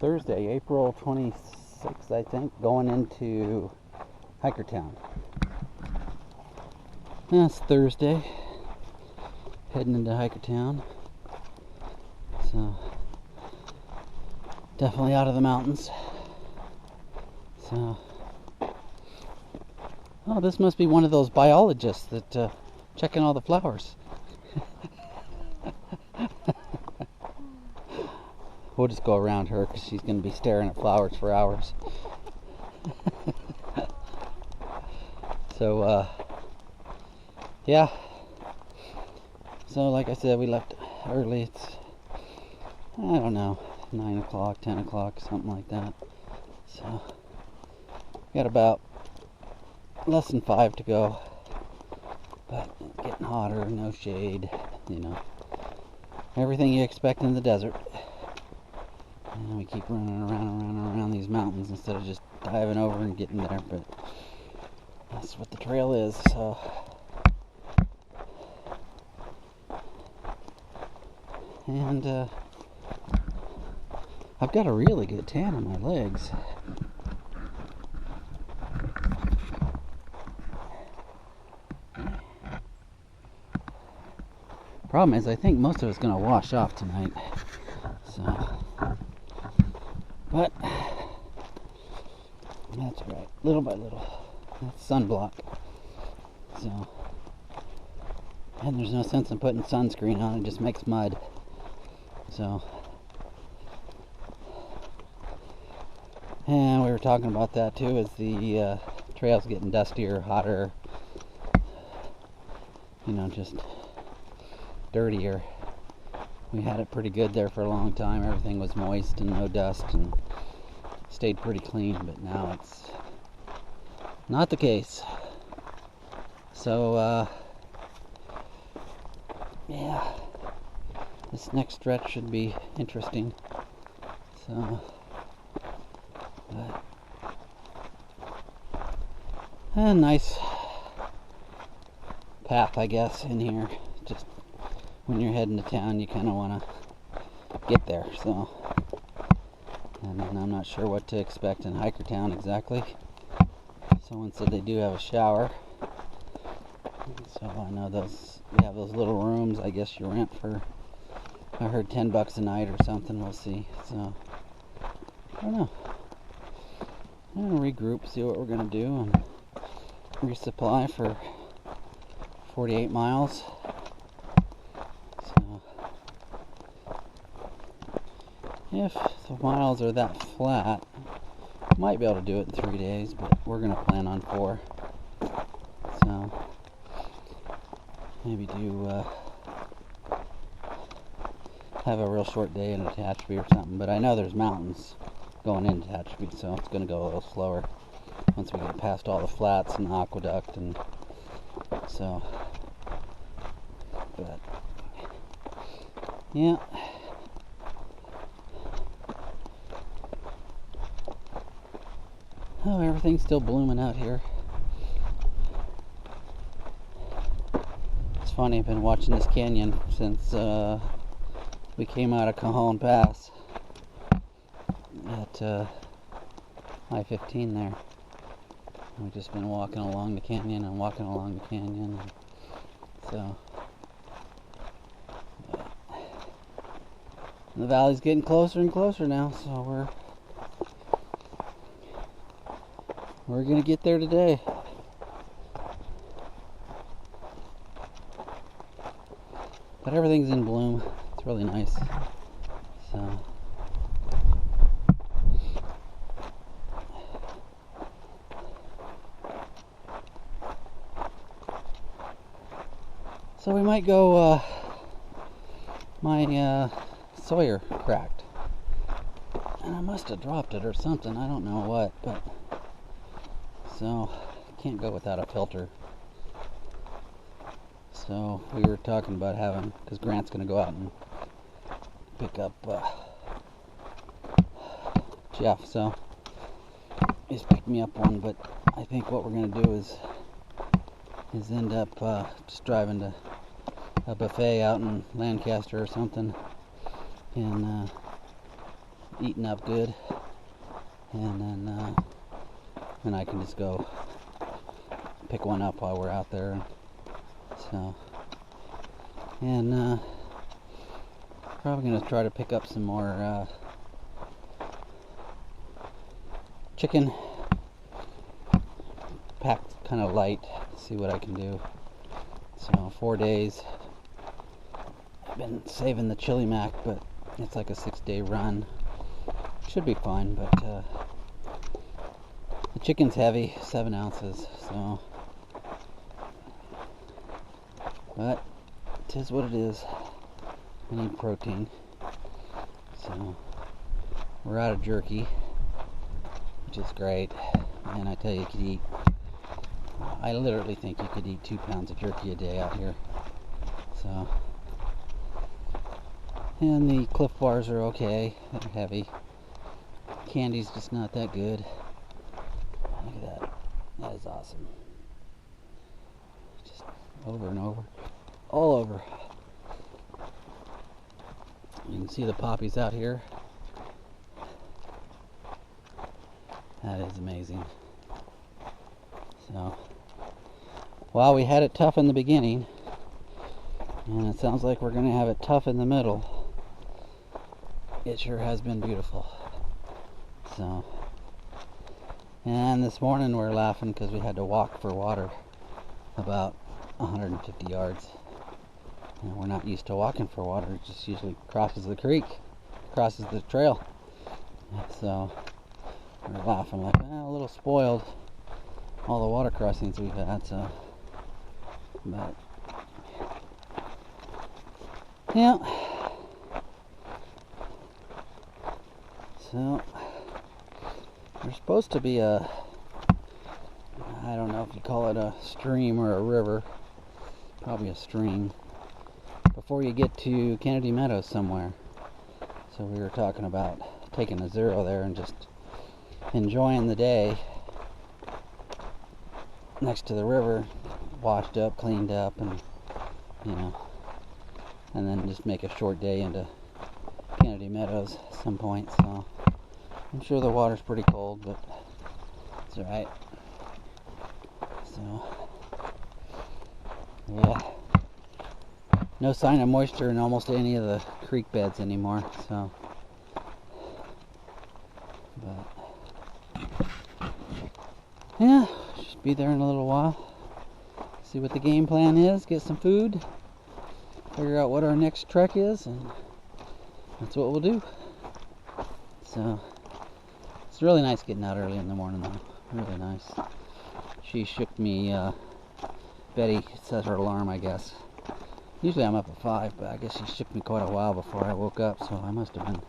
Thursday, April 26th, I think, going into Hikertown. That's Thursday, heading into Hikertown. So, definitely out of the mountains. So, oh, this must be one of those biologists that checking all the flowers. We'll just go around her because she's going to be staring at flowers for hours. So, yeah. So, like I said, we left early. It's, I don't know, 9 o'clock, 10 o'clock, something like that. So, we got about less than 5 to go. But it's getting hotter, no shade, you know. Everything you expect in the desert. And we keep running around these mountains instead of just diving over and getting there, but that's what the trail is, so. And I've got a really good tan on my legs. Problem is, I think most of it's going to wash off tonight, so. But that's right, little by little. That's sunblock. So, and there's no sense in putting sunscreen on, it just makes mud. So, and we were talking about that too, as the trail's getting dustier, hotter, you know, just dirtier. We had it pretty good there for a long time. Everything was moist and no dust and stayed pretty clean, but now it's not the case. So, yeah, this next stretch should be interesting. So, but a nice path, I guess, in here. Just when you're heading to town, you kind of want to get there, so. And then I'm not sure what to expect in Hikertown exactly. Someone said they do have a shower. So I know we have those little rooms, I guess you rent for, I heard $10 a night or something, we'll see. So, I don't know. I'm going to regroup, see what we're going to do, and resupply for 48 miles. So, if the miles are that flat, might be able to do it in 3 days, but we're going to plan on 4. So, maybe do have a real short day in Tehachapi or something. But I know there's mountains going into Tehachapi, so it's going to go a little slower once we get past all the flats and the aqueduct, and so. But yeah. Oh, everything's still blooming out here. It's funny, I've been watching this canyon since we came out of Cajon Pass at I-15 there. We've just been walking along the canyon and walking along the canyon. So, the valley's getting closer and closer now, so we're gonna get there today. But everything's in bloom. It's really nice. So we might go, my Sawyer cracked. And I must have dropped it or something, I don't know what, but so can't go without a filter. So we were talking about having, because Grant's going to go out and pick up Jeff, so he's picked me up one, but I think what we're going to do is end up just driving to a buffet out in Lancaster or something, and eaten up good, and then I can just go pick one up while we're out there. So, and probably gonna try to pick up some more chicken, packed kind of light, see what I can do. So 4 days. I've been saving the chili mac, but it's like a 6-day run. Should be fun, but the chicken's heavy, 7 ounces, so, but it is what it is. I need protein. So we're out of jerky, which is great. And I tell you, you could eat, I literally think you could eat 2 pounds of jerky a day out here. So, and the Cliff Bars are okay, they're heavy. Candy's just not that good. Look at that, that is awesome. Just over and over, all over. You can see the poppies out here. That is amazing. So, while we had it tough in the beginning, and it sounds like we're going to have it tough in the middle, it sure has been beautiful. So, and this morning we're laughing because we had to walk for water about 150 yards. And we're not used to walking for water, it just usually crosses the creek, crosses the trail. So, we're laughing like, a little spoiled, all the water crossings we've had, so, but, yeah. So, there's supposed to be a, I don't know if you call it a stream or a river, probably a stream, before you get to Kennedy Meadows somewhere. So we were talking about taking a zero there and just enjoying the day next to the river, washed up, cleaned up, and and then just make a short day into Kennedy Meadows at some point. So I'm sure the water's pretty cold, but it's alright. So, yeah. No sign of moisture in almost any of the creek beds anymore, so, but, yeah, should be there in a little while. See what the game plan is, get some food, figure out what our next trek is, and that's what we'll do. So, it's really nice getting out early in the morning though, really nice. She shook me, Betty set her alarm, I guess. Usually I'm up at 5, but I guess she shook me quite a while before I woke up, so I must have been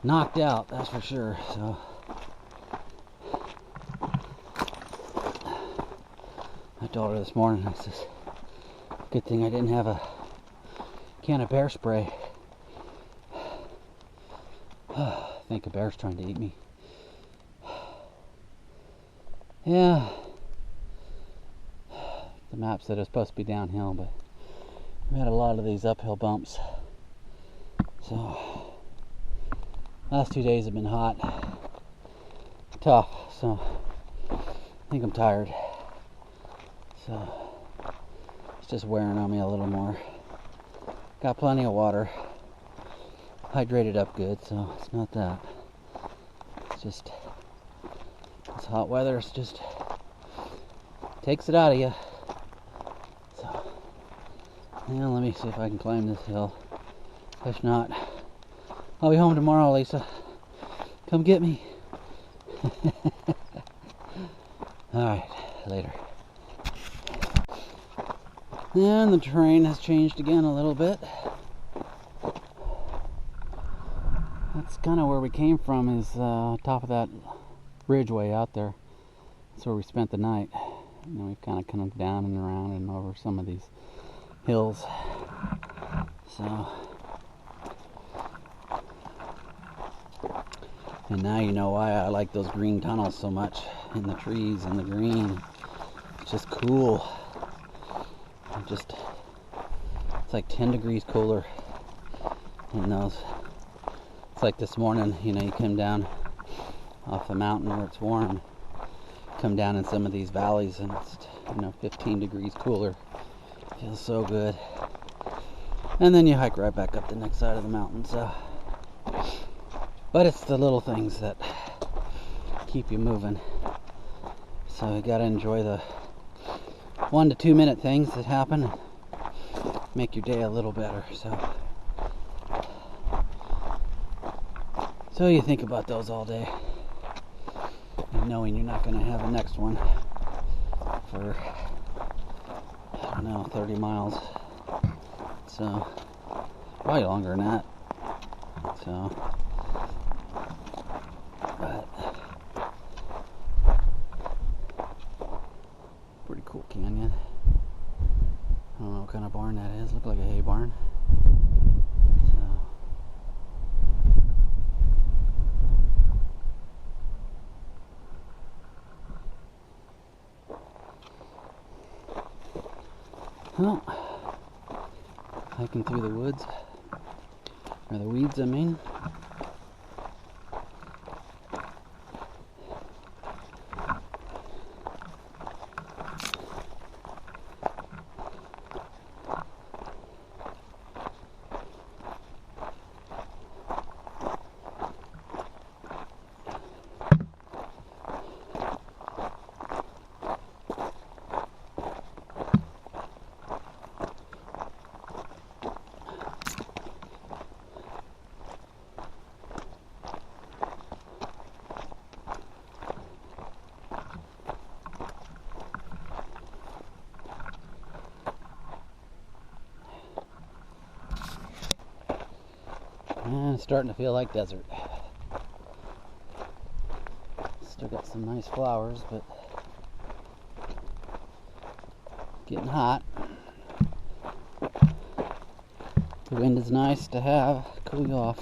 knocked out, that's for sure. So I told her this morning, I says, good thing I didn't have a can of bear spray. I think a bear's trying to eat me. Yeah. The map said it was supposed to be downhill, but we had a lot of these uphill bumps. So, last 2 days have been hot, tough, so I think I'm tired. So, it's just wearing on me a little more. Got plenty of water, hydrated up good, so it's not that. It's just, this hot weather just takes it out of you. Now let me see if I can climb this hill. If not, I'll be home tomorrow, Lisa. Come get me. Alright, later. And the terrain has changed again a little bit. That's kind of where we came from, is top of that ridgeway out there. That's where we spent the night. And then we've kind of come down and around and over some of these hills. So, and now you know why I like those green tunnels so much, in the trees and the green. It's just cool. It's like 10 degrees cooler in those It's like this morning, you know, you come down off the mountain where it's warm, come down in some of these valleys and it's, you know, 15 degrees cooler. Feels so good. And then you hike right back up the next side of the mountain. So, but it's the little things that keep you moving. So you gotta enjoy the 1 to 2 minute things that happen and make your day a little better. So you think about those all day, and knowing you're not going to have a next one for, I don't know, 30 miles. So probably longer than that. So, but pretty cool canyon. I don't know what kind of barn that is. Look like a hay barn. Well, hiking through the woods, or the weeds, I mean. And it's starting to feel like desert. Still got some nice flowers, but getting hot. The wind is nice to have, cool you off.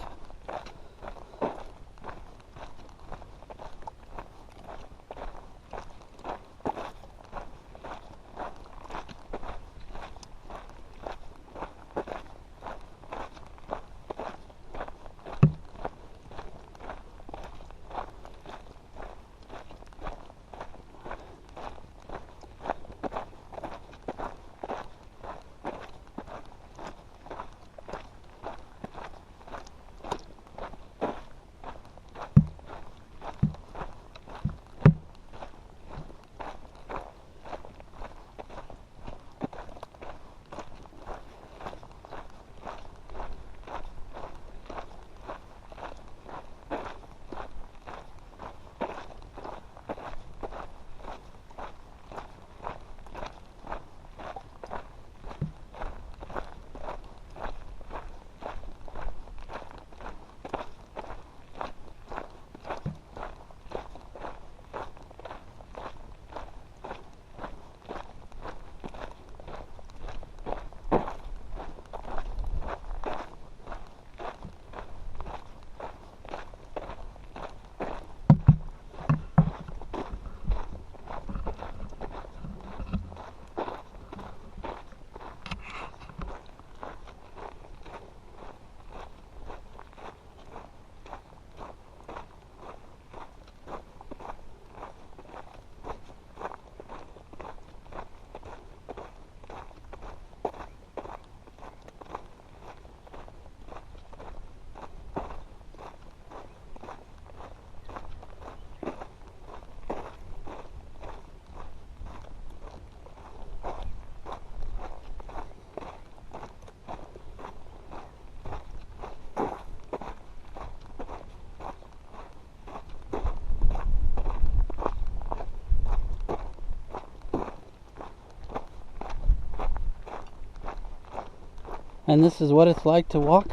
And this is what it's like to walk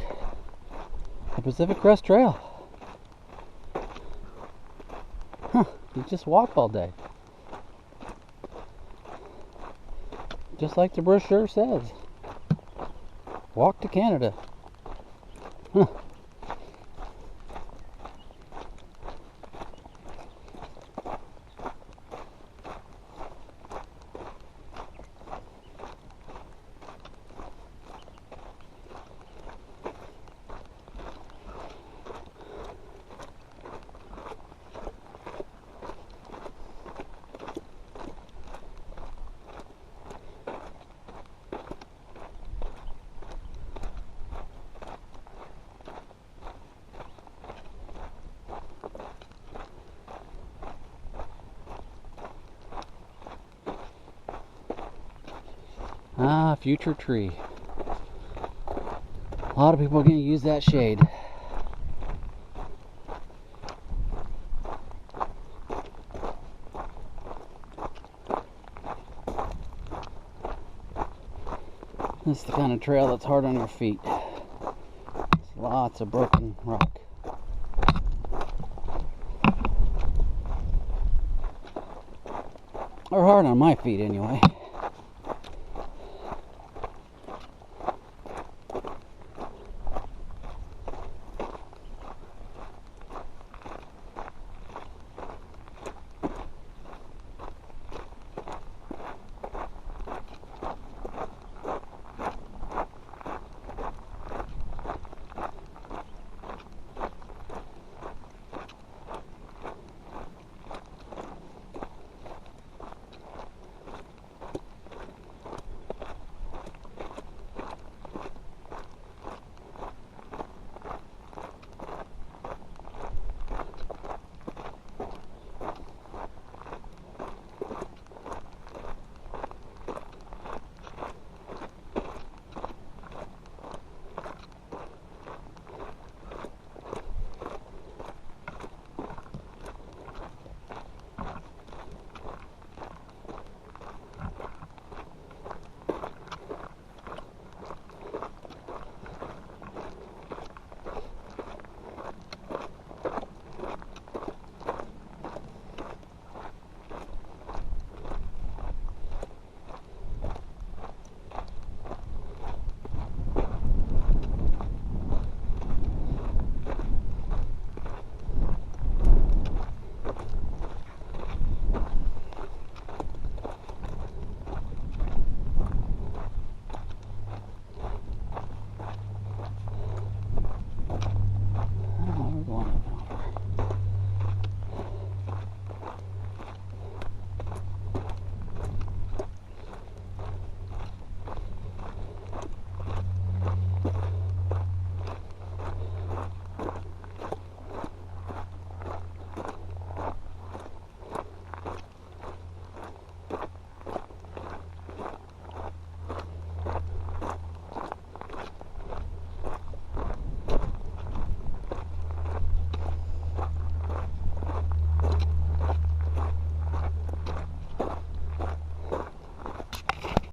the Pacific Crest Trail. Huh, you just walk all day. Just like the brochure says. Walk to Canada. Huh. future tree. A lot of people are going to use that shade. This is the kind of trail that's hard on your feet. There's lots of broken rock. Or hard on my feet anyway.